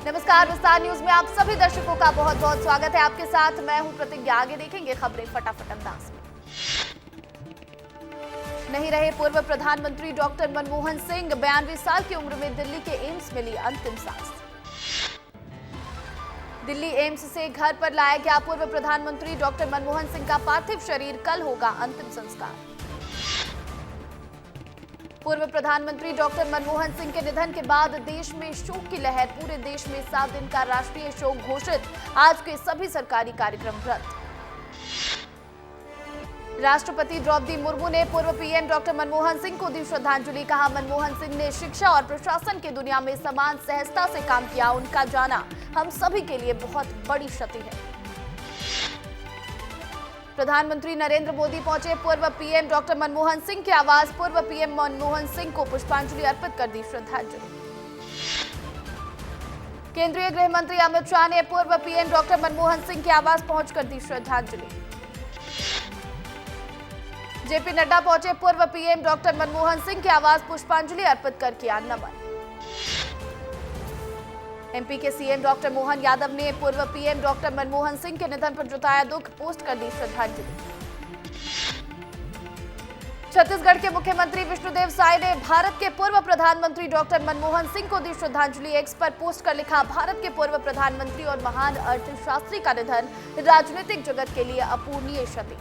नमस्कार, विस्तार न्यूज में आप सभी दर्शकों का बहुत बहुत स्वागत है। आपके साथ मैं हूं प्रतिज्ञा। आगे देखेंगे खबरें फटाफट अंदाज में। नहीं रहे पूर्व प्रधानमंत्री डॉक्टर मनमोहन सिंह, 92 साल की उम्र में दिल्ली के एम्स में ली अंतिम सांस। दिल्ली एम्स से घर पर लाया गया पूर्व प्रधानमंत्री डॉक्टर मनमोहन सिंह का पार्थिव शरीर, कल होगा अंतिम संस्कार। पूर्व प्रधानमंत्री डॉक्टर मनमोहन सिंह के निधन के बाद देश में शोक की लहर। पूरे देश में 7 दिन का राष्ट्रीय शोक घोषित। आज के सभी सरकारी कार्यक्रम रद्द। राष्ट्रपति द्रौपदी मुर्मू ने पूर्व पीएम डॉक्टर मनमोहन सिंह को दी श्रद्धांजलि। कहा, मनमोहन सिंह ने शिक्षा और प्रशासन की दुनिया में समान सहजता से काम किया। उनका जाना हम सभी के लिए बहुत बड़ी क्षति है। प्रधानमंत्री नरेंद्र मोदी पहुंचे पूर्व पीएम डॉक्टर मनमोहन सिंह के आवास। पूर्व पीएम मनमोहन सिंह को पुष्पांजलि अर्पित कर दी श्रद्धांजलि। केंद्रीय गृह मंत्री अमित शाह ने पूर्व पीएम डॉक्टर मनमोहन सिंह के आवास पहुंचकर दी श्रद्धांजलि। जेपी नड्डा पहुंचे पूर्व पीएम डॉक्टर मनमोहन सिंह के आवास, पुष्पांजलि अर्पित कर किया नमन। एमपी के सीएम डॉक्टर मोहन यादव ने पूर्व पीएम डॉक्टर मनमोहन सिंह के निधन पर जताया दुख, पोस्ट कर दी श्रद्धांजलि। छत्तीसगढ़ के मुख्यमंत्री विष्णुदेव साय ने भारत के पूर्व प्रधानमंत्री डॉक्टर मनमोहन सिंह को दी श्रद्धांजलि। एक्स पर पोस्ट कर लिखा, भारत के पूर्व प्रधानमंत्री और महान अर्थशास्त्री का निधन राजनीतिक जगत के लिए अपूरणीय क्षति।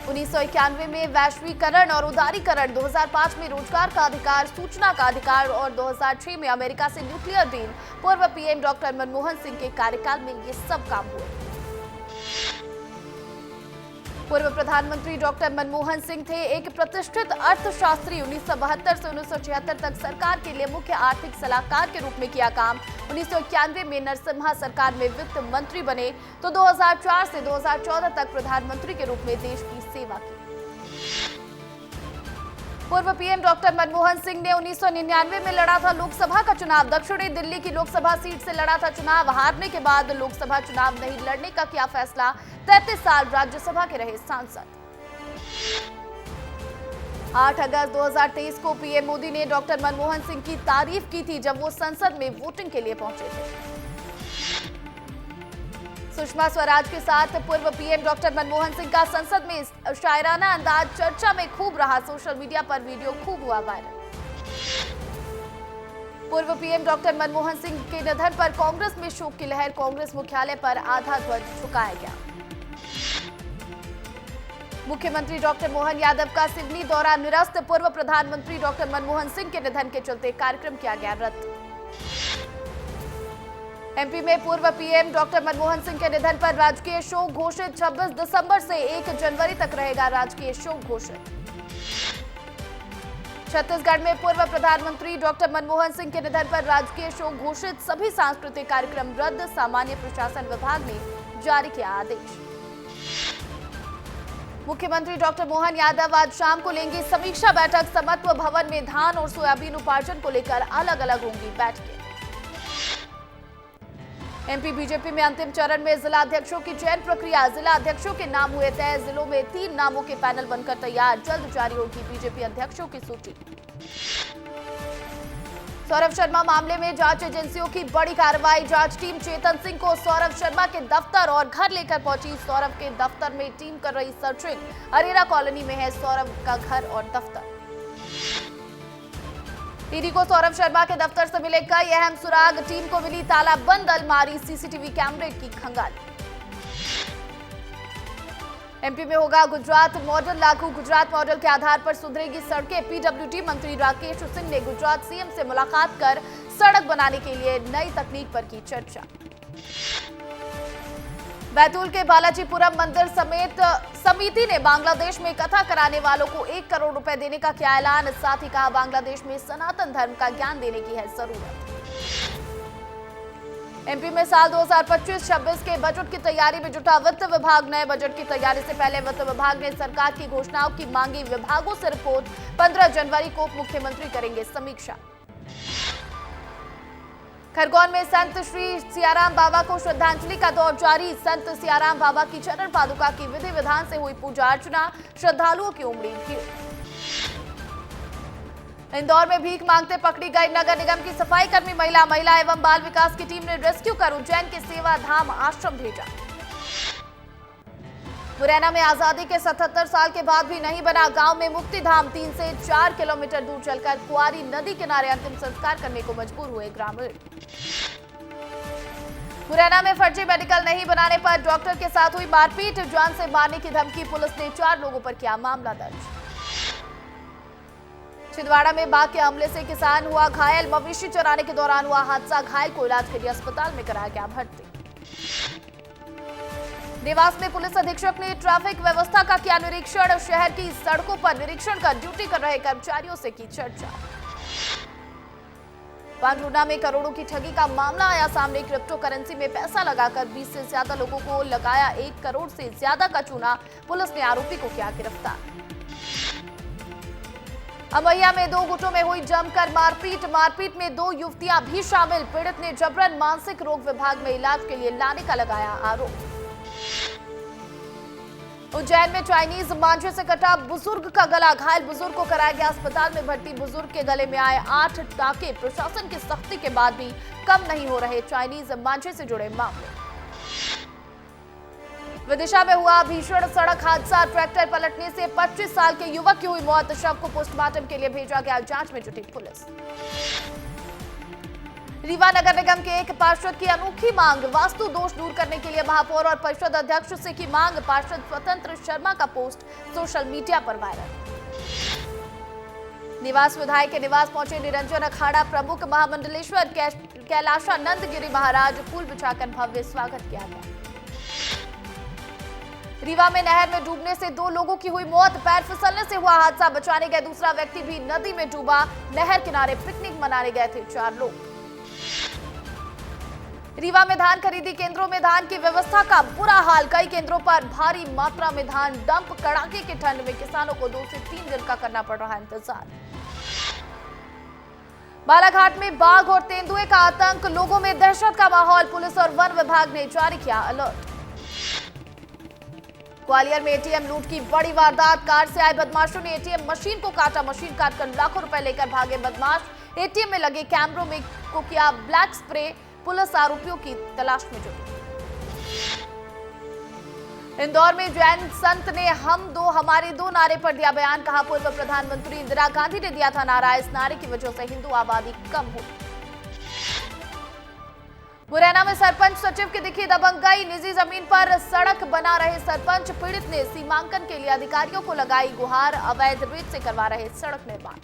1991 में वैश्वीकरण और उदारीकरण, 2005 में रोजगार का अधिकार, सूचना का अधिकार और 2006 में अमेरिका से न्यूक्लियर डील। पूर्व पीएम डॉक्टर मनमोहन सिंह के कार्यकाल में ये सब काम हुए। पूर्व प्रधानमंत्री डॉक्टर मनमोहन सिंह थे एक प्रतिष्ठित अर्थशास्त्री। 1972 से 1976 तक सरकार के लिए मुख्य आर्थिक सलाहकार के रूप में किया काम। 1991 में नरसिम्हा सरकार में वित्त मंत्री बने तो 2004 से 2014 तक प्रधानमंत्री के रूप में देश की सेवा की। पूर्व पीएम डॉक्टर मनमोहन सिंह ने 1999 में लड़ा था लोकसभा का चुनाव। दक्षिणी दिल्ली की लोकसभा सीट से लड़ा था चुनाव। हारने के बाद लोकसभा चुनाव नहीं लड़ने का किया फैसला। 33 साल राज्यसभा के रहे सांसद। 8 अगस्त 2023 को पीएम मोदी ने डॉक्टर मनमोहन सिंह की तारीफ की थी जब वो संसद में वोटिंग के लिए पहुंचे थे। सुषमा स्वराज के साथ पूर्व पीएम डॉक्टर मनमोहन सिंह का संसद में शायराना अंदाज चर्चा में खूब रहा। सोशल मीडिया पर वीडियो खूब हुआ वायरल। पूर्व पीएम डॉक्टर मनमोहन सिंह के निधन पर कांग्रेस में शोक की लहर। कांग्रेस मुख्यालय पर आधा ध्वज झुकाया गया। मुख्यमंत्री डॉक्टर मोहन यादव का सिवनी दौरा निरस्त। पूर्व प्रधानमंत्री डॉक्टर मनमोहन सिंह के निधन के चलते कार्यक्रम किया गया रद्द। एमपी में पूर्व पीएम डॉक्टर मनमोहन सिंह के निधन पर राजकीय शोक घोषित। 26 दिसंबर से 1 जनवरी तक रहेगा राजकीय शोक घोषित। छत्तीसगढ़ में पूर्व प्रधानमंत्री डॉक्टर मनमोहन सिंह के निधन पर राजकीय शोक घोषित। सभी सांस्कृतिक कार्यक्रम रद्द। सामान्य प्रशासन विभाग ने जारी किया आदेश। मुख्यमंत्री डॉक्टर मोहन यादव आज शाम को लेंगे समीक्षा बैठक। समत्व भवन में धान और सोयाबीन उपार्जन को लेकर अलग अलग होंगी बैठकें। एमपी बीजेपी में अंतिम चरण में जिला अध्यक्षों की चयन प्रक्रिया। जिला अध्यक्षों के नाम हुए तय। जिलों में 3 नामों के पैनल बनकर तैयार। जल्द जारी होगी बीजेपी अध्यक्षों की सूची। सौरभ शर्मा मामले में जांच एजेंसियों की बड़ी कार्रवाई। जांच टीम चेतन सिंह को सौरभ शर्मा के दफ्तर और घर लेकर पहुंची। सौरभ के दफ्तर में टीम कर रही सर्चिंग। अरेरा कॉलोनी में है सौरभ का घर और दफ्तर। ईडी को सौरभ शर्मा के दफ्तर से मिले कई अहम सुराग। टीम को मिली ताला बंद अलमारी, सीसीटीवी कैमरे की खंगाली। एमपी में होगा गुजरात मॉडल लागू। गुजरात मॉडल के आधार पर सुधरेगी सड़कें। पीडब्ल्यूडी मंत्री राकेश सिंह ने गुजरात सीएम से मुलाकात कर सड़क बनाने के लिए नई तकनीक पर की चर्चा। बैतूल के बालाजीपुरम मंदिर समेत समिति ने बांग्लादेश में कथा कराने वालों को 1 करोड़ रुपए देने का किया ऐलान। साथ ही कहा, बांग्लादेश में सनातन धर्म का ज्ञान देने की है जरूरत। एमपी में साल 2025-26 के बजट की तैयारी में जुटा वित्त विभाग। नए बजट की तैयारी से पहले वित्त विभाग ने सरकार की घोषणाओं की मांगी विभागों से रिपोर्ट। 15 जनवरी को मुख्यमंत्री करेंगे समीक्षा। खरगोन में संत श्री सियाराम बाबा को श्रद्धांजलि का दौर जारी। संत सियाराम बाबा की चरण पादुका की विधि विधान से हुई पूजा अर्चना। श्रद्धालुओं की उमड़ी भीड़। इंदौर में भीख मांगते पकड़ी गई नगर निगम की सफाई कर्मी महिला एवं बाल विकास की टीम ने रेस्क्यू कर उज्जैन के सेवा धाम आश्रम भेजा। मुरैना में आजादी के 77 साल के बाद भी नहीं बना गांव में मुक्ति धाम। 3 से 4 किलोमीटर दूर चलकर कुआरी नदी किनारे अंतिम संस्कार करने को मजबूर हुए ग्रामीण। मुरैना में फर्जी मेडिकल नहीं बनाने पर डॉक्टर के साथ हुई मारपीट, जान से मारने की धमकी, पुलिस ने 4 लोगों पर किया मामला दर्ज। छिंदवाड़ा में बाघ के हमले से किसान हुआ घायल, मवेशी चराने के दौरान हुआ हादसा, घायल को इलाज के लिए अस्पताल में कराया गया भर्ती। देवास में पुलिस अधीक्षक ने ट्रैफिक व्यवस्था का किया निरीक्षण, शहर की सड़कों पर निरीक्षण कर ड्यूटी कर रहे कर्मचारियों से की चर्चा। पांडुना में करोड़ों की ठगी का मामला आया सामने, क्रिप्टो करेंसी में पैसा लगाकर 20 से ज्यादा लोगों को लगाया 1 करोड़ से ज्यादा का चूना, पुलिस ने आरोपी को किया गिरफ्तार। अमैया में 2 गुटों में हुई जमकर मारपीट में 2 युवतियां भी शामिल, पीड़ित ने जबरन मानसिक रोग विभाग में इलाज के लिए लाने का लगाया आरोप। उज्जैन में चाइनीज मांझे से कटा बुजुर्ग का गला, घायल बुजुर्ग को कराया गया अस्पताल में भर्ती, बुजुर्ग के गले में आए 8 टाके, प्रशासन की सख्ती के बाद भी कम नहीं हो रहे चाइनीज मांझे से जुड़े मामले। विदिशा में हुआ भीषण सड़क हादसा, ट्रैक्टर पलटने से 25 साल के युवक की हुई मौत, शव को पोस्टमार्टम के लिए भेजा गया, जांच में जुटी पुलिस। रीवा नगर निगम के एक पार्षद की अनोखी मांग, वास्तु दोष दूर करने के लिए महापौर और परिषद अध्यक्ष से की मांग, पार्षद स्वतंत्र शर्मा का पोस्ट सोशल मीडिया पर वायरल। निवास विधायक के निवास पहुंचे निरंजन अखाड़ा प्रमुख महामंडलेश्वर कैलाशानंद गिरी महाराज, फूल बिछाकर भव्य स्वागत किया गया। रीवा में नहर में डूबने से 2 लोगों की हुई मौत, पैर फिसलने से हुआ हादसा, बचाने गए दूसरा व्यक्ति भी नदी में डूबा, नहर किनारे पिकनिक मनाने गए थे 4 लोग। रीवा में धान खरीदी केंद्रों में धान की व्यवस्था का बुरा हाल, कई केंद्रों पर भारी मात्रा में धान डंप, कड़ाके की ठंड में किसानों को 2 से 3 दिन का करना पड़ रहा इंतजार। बालाघाट में बाघ और तेंदुए का आतंक, लोगों में दहशत का माहौल, पुलिस और वन विभाग ने जारी किया अलर्ट। ग्वालियर में एटीएम लूट की बड़ी वारदात, कार से आए बदमाशों ने एटीएम मशीन को काटा, मशीन काटकर लाखों रुपए लेकर भागे बदमाश, एटीएम में लगे कैमरों में को किया ब्लैक स्प्रे, पुलिस आरोपियों की तलाश में जुटी। इंदौर में जैन संत ने हम 2 हमारे 2 नारे पर दिया बयान, कहा पूर्व प्रधानमंत्री इंदिरा गांधी ने दिया था नारा, इस नारे की वजह से हिंदू आबादी कम हुई। मुरैना में सरपंच सचिव की दिखी दबंगई, निजी जमीन पर सड़क बना रहे सरपंच, पीड़ित ने सीमांकन के लिए अधिकारियों को लगाई गुहार, अवैध रेत से करवा रहे सड़क निर्माण।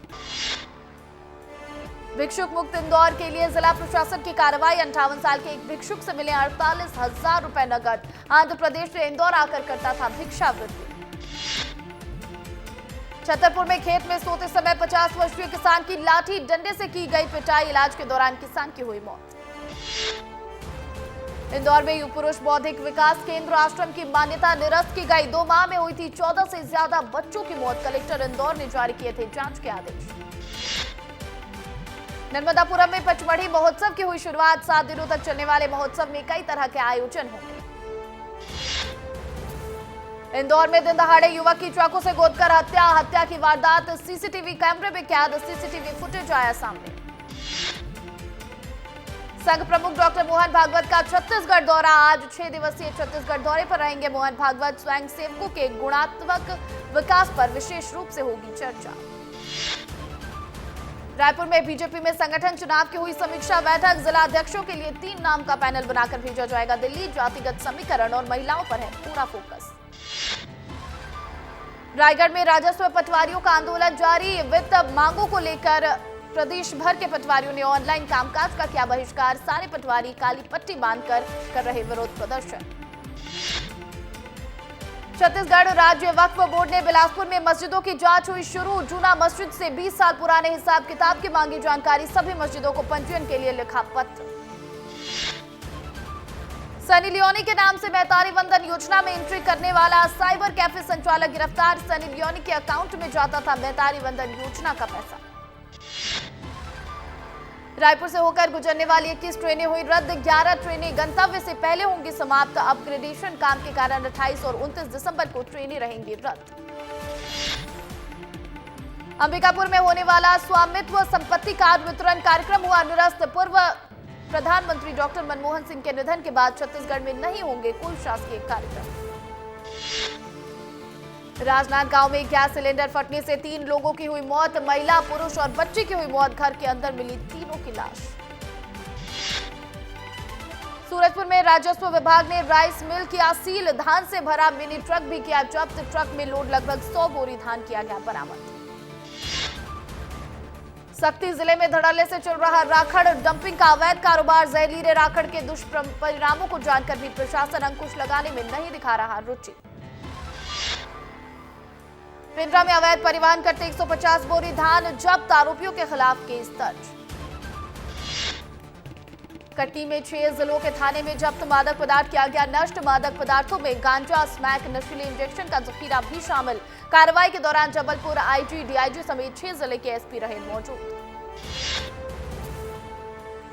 भिक्षुक मुक्त इंदौर के लिए जिला प्रशासन की कार्रवाई, 58 साल के एक भिक्षुक से मिले 48,000 रुपए नगद, आंध्र प्रदेश से इंदौर आकर करता था भिक्षावृत्ति। छतरपुर में खेत में सोते समय 50 वर्षीय किसान की लाठी डंडे से की गई पिटाई, इलाज के दौरान किसान की हुई मौत। इंदौर में युग पुरुष बौद्धिक विकास केंद्र आश्रम की मान्यता निरस्त की गई, 2 माह में हुई थी 14 से ज्यादा बच्चों की मौत, कलेक्टर इंदौर ने जारी किए थे जांच के आदेश। नर्मदापुरम में पचमढ़ी महोत्सव की हुई शुरुआत, 7 दिनों तक चलने वाले महोत्सव में कई तरह के आयोजन होंगे। इंदौर में दिन दहाड़े युवक की चाकू से गोदकर हत्या की वारदात, सीसीटीवी कैमरे में कैद, सीसीटीवी फुटेज आया सामने। संघ प्रमुख डॉक्टर मोहन भागवत का छत्तीसगढ़ दौरा, आज 6 दिवसीय छत्तीसगढ़ दौरे पर रहेंगे मोहन भागवत, स्वयं सेवकों के गुणात्मक विकास पर विशेष रूप से होगी चर्चा। रायपुर में बीजेपी में संगठन चुनाव की हुई समीक्षा बैठक, जिला अध्यक्षों के लिए 3 नाम का पैनल बनाकर भेजा जाएगा दिल्ली, जातिगत समीकरण और महिलाओं पर है पूरा फोकस। रायगढ़ में राजस्व पटवारियों का आंदोलन जारी, वित्त मांगों को लेकर प्रदेश भर के पटवारियों ने ऑनलाइन कामकाज का किया बहिष्कार, सारे पटवारी काली पट्टी बांधकर कर रहे विरोध प्रदर्शन। छत्तीसगढ़ राज्य वक्फ बोर्ड ने बिलासपुर में मस्जिदों की जांच हुई शुरू, जूना मस्जिद से 20 साल पुराने हिसाब किताब की मांगी जानकारी, सभी मस्जिदों को पंजीयन के लिए लिखा पत्र। सनी लियोनी के नाम से मैतारी वंदन योजना में एंट्री करने वाला साइबर कैफे संचालक गिरफ्तार, सनी लियोनी के अकाउंट में जाता था मैतारी वंदन योजना का पैसा। रायपुर से होकर गुजरने वाली 21 ट्रेनें हुई रद्द, 11 ट्रेनें गंतव्य से पहले होंगी समाप्त, अपग्रेडेशन काम के कारण 28 और 29 दिसंबर को ट्रेनें रहेंगी रद्द। अंबिकापुर में होने वाला स्वामित्व संपत्ति कार्ड वितरण कार्यक्रम हुआ निरस्त। पूर्व प्रधानमंत्री डॉक्टर मनमोहन सिंह के निधन के बाद छत्तीसगढ़ में नहीं होंगे कोई शासकीय कार्यक्रम। राजनांदगांव में गैस सिलेंडर फटने से 3 लोगों की हुई मौत, महिला, पुरुष और बच्चे की हुई मौत। घर के अंदर मिली तीनों की लाश। सूरजपुर में राजस्व विभाग ने राइस मिल किया सील, धान से भरा मिनी ट्रक भी किया जब्त। ट्रक में लोड लगभग 100 बोरी धान किया गया बरामद। सक्ती जिले में धड़ल्ले से चल रहा राखड़ डंपिंग का अवैध कारोबार। जहरीले राखड़ के दुष्परिणामों को जानकर भी प्रशासन अंकुश लगाने में नहीं दिखा रहा रुचि। पिंडरा में अवैध परिवहन करते 150 बोरी धान जब्त, आरोपियों के खिलाफ केस दर्ज। कटनी में 6 जिलों के थाने में जब्त मादक पदार्थ किया गया नष्ट। मादक पदार्थों में गांजा, स्मैक, नशीले इंजेक्शन का जखीरा भी शामिल। कार्रवाई के दौरान जबलपुर आईजी, डीआईजी समेत 6 जिले के एसपी रहे मौजूद।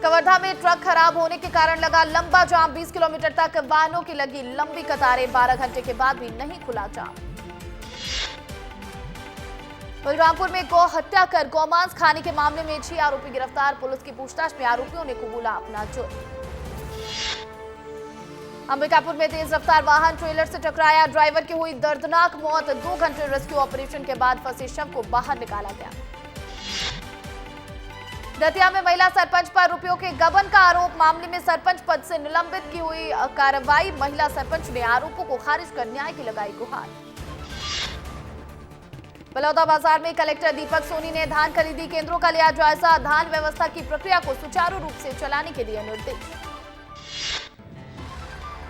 कवर्धा में ट्रक खराब होने के कारण लगा लंबा जाम, 20 किलोमीटर तक वाहनों की लगी लंबी कतारें। 12 घंटे के बाद भी नहीं खुला जाम। बलरामपुर में गौ हत्या कर गौमांस खाने के मामले में 6 आरोपी गिरफ्तार। पुलिस की पूछताछ में आरोपियों ने कबूला अपना जुर्म। अंबिकापुर में तेज रफ्तार वाहन ट्रेलर से टकराया, ड्राइवर की हुई दर्दनाक मौत। 2 घंटे रेस्क्यू ऑपरेशन के बाद फंसे शव को बाहर निकाला गया। दतिया में महिला सरपंच पर रुपयों के गबन का आरोप, मामले में सरपंच पद से निलंबित की हुई कार्रवाई। महिला सरपंच ने आरोपों को खारिज कर न्याय की लगाई गुहार। बलौदा बाजार में कलेक्टर दीपक सोनी ने धान खरीदी केंद्रों का लिया जायजा। धान व्यवस्था की प्रक्रिया को सुचारू रूप से चलाने के दिए निर्देश।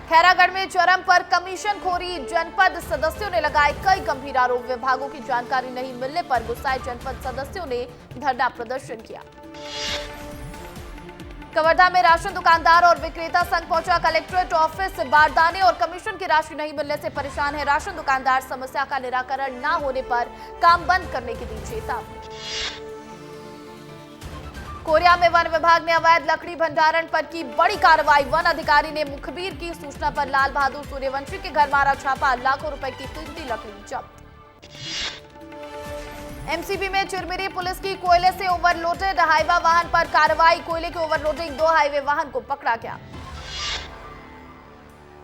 खैरागढ़ में चरम पर कमीशनखोरी, जनपद सदस्यों ने लगाए कई गंभीर आरोप। विभागों की जानकारी नहीं मिलने पर गुस्साए जनपद सदस्यों ने धरना प्रदर्शन किया। कवर्धा में राशन दुकानदार और विक्रेता संघ पहुंचा कलेक्ट्रेट ऑफिस। बारदाने और कमीशन की राशि नहीं मिलने से परेशान है राशन दुकानदार। समस्या का निराकरण न होने पर काम बंद करने की दी चेतावनी। कोरिया में वन विभाग ने अवैध लकड़ी भंडारण पर की बड़ी कार्रवाई। वन अधिकारी ने मुखबिर की सूचना पर लाल बहादुर सूर्यवंशी के घर मारा छापा। लाखों रुपए की कीमती लकड़ी जब्त। एमसीबी में चिरमिरी पुलिस की कोयले से ओवरलोडेड हाईवा वाहन पर कार्रवाई। कोयले की ओवरलोडिंग 2 हाईवे वाहन को पकड़ा गया।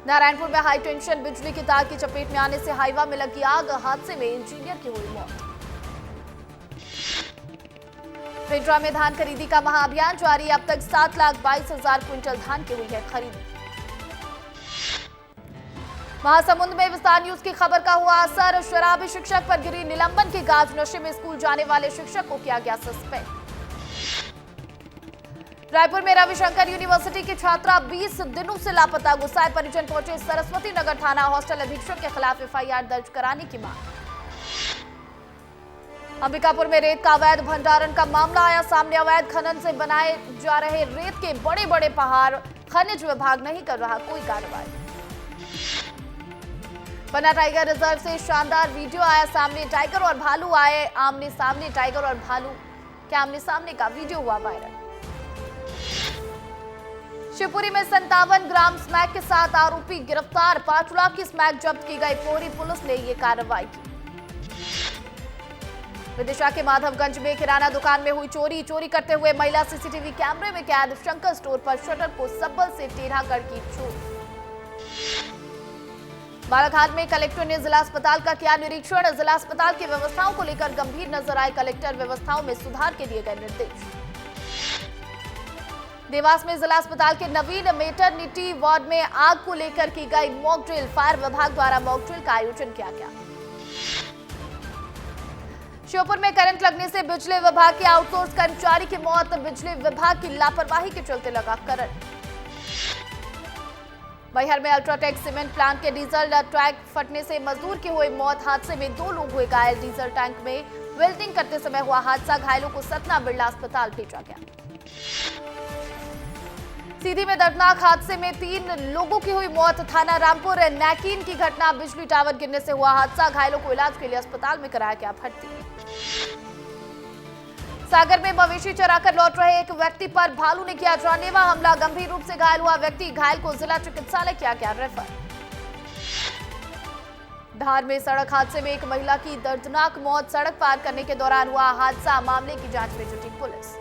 नारायणपुर में हाई टेंशन बिजली की तार की चपेट में आने से हाईवा में लगी आग। हादसे में इंजीनियर की हुई मौत। पिंडरा में धान खरीदी का महाअभियान जारी। अब तक 7,22,000 क्विंटल धान की हुई है खरीदी। महासमुंद में विस्तार न्यूज की खबर का हुआ असर। शराबी शिक्षक पर गिरी निलंबन की गाज। नशे में स्कूल जाने वाले शिक्षक को किया गया सस्पेंड। रायपुर में रविशंकर यूनिवर्सिटी की छात्रा 20 दिनों से लापता। गुस्साए परिजन पहुंचे सरस्वती नगर थाना। हॉस्टल अधीक्षक के खिलाफ एफआईआर दर्ज कराने की मांग। अंबिकापुर में रेत का अवैध भंडारण का मामला आया सामने। अवैध खनन से बनाए जा रहे रेत के बड़े बड़े पहाड़। खनिज विभाग नहीं कर रहा कोई कार्रवाई। पन्ना टाइगर रिजर्व से शानदार वीडियो आया सामने। टाइगर और भालू आए आमने सामने। टाइगर और भालू के आमने सामने का वीडियो हुआ वायरल। शिवपुरी में 57 ग्राम स्मैक के साथ आरोपी गिरफ्तार। 5 लाख की स्मैक जब्त की गई। पोरी पुलिस ने ये कार्रवाई की। विदिशा के माधवगंज में किराना दुकान में हुई चोरी। चोरी करते हुए महिला सीसीटीवी कैमरे में कैद। शंकर स्टोर पर शटर को सब्बल से टेढ़ा कर की चोरी। बालाघाट में कलेक्टर ने जिला अस्पताल का किया निरीक्षण। जिला अस्पताल की व्यवस्थाओं को लेकर गंभीर नजर आए कलेक्टर। व्यवस्थाओं में सुधार के दिए गए निर्देश। देवास में जिला अस्पताल के नवीन मेटरनिटी वार्ड में आग को लेकर की गई मॉक ड्रिल। फायर विभाग द्वारा मॉक ड्रिल का आयोजन किया गया। श्योपुर में करंट लगने से बिजली विभाग के आउटसोर्स कर्मचारी की मौत। बिजली विभाग की लापरवाही के चलते लगा करंट। मैहर में अल्ट्राटेक सीमेंट प्लांट के डीजल टैंक फटने से मजदूर की हुई मौत। हादसे में 2 लोग हुए घायल। डीजल टैंक में वेल्डिंग करते समय हुआ हादसा। घायलों को सतना बिरला अस्पताल भेजा गया। सीधी में दर्दनाक हादसे में 3 लोगों की हुई मौत। थाना रामपुर नैकीन की घटना। बिजली टावर गिरने से हुआ हादसा। घायलों को इलाज के लिए अस्पताल में कराया गया भर्ती। सागर में मवेशी चराकर लौट रहे एक व्यक्ति पर भालू ने किया जानलेवा हमला। गंभीर रूप से घायल हुआ व्यक्ति। घायल को जिला चिकित्सालय किया गया रेफर। धार में सड़क हादसे में एक महिला की दर्दनाक मौत। सड़क पार करने के दौरान हुआ हादसा, मामले की जांच में जुटी पुलिस।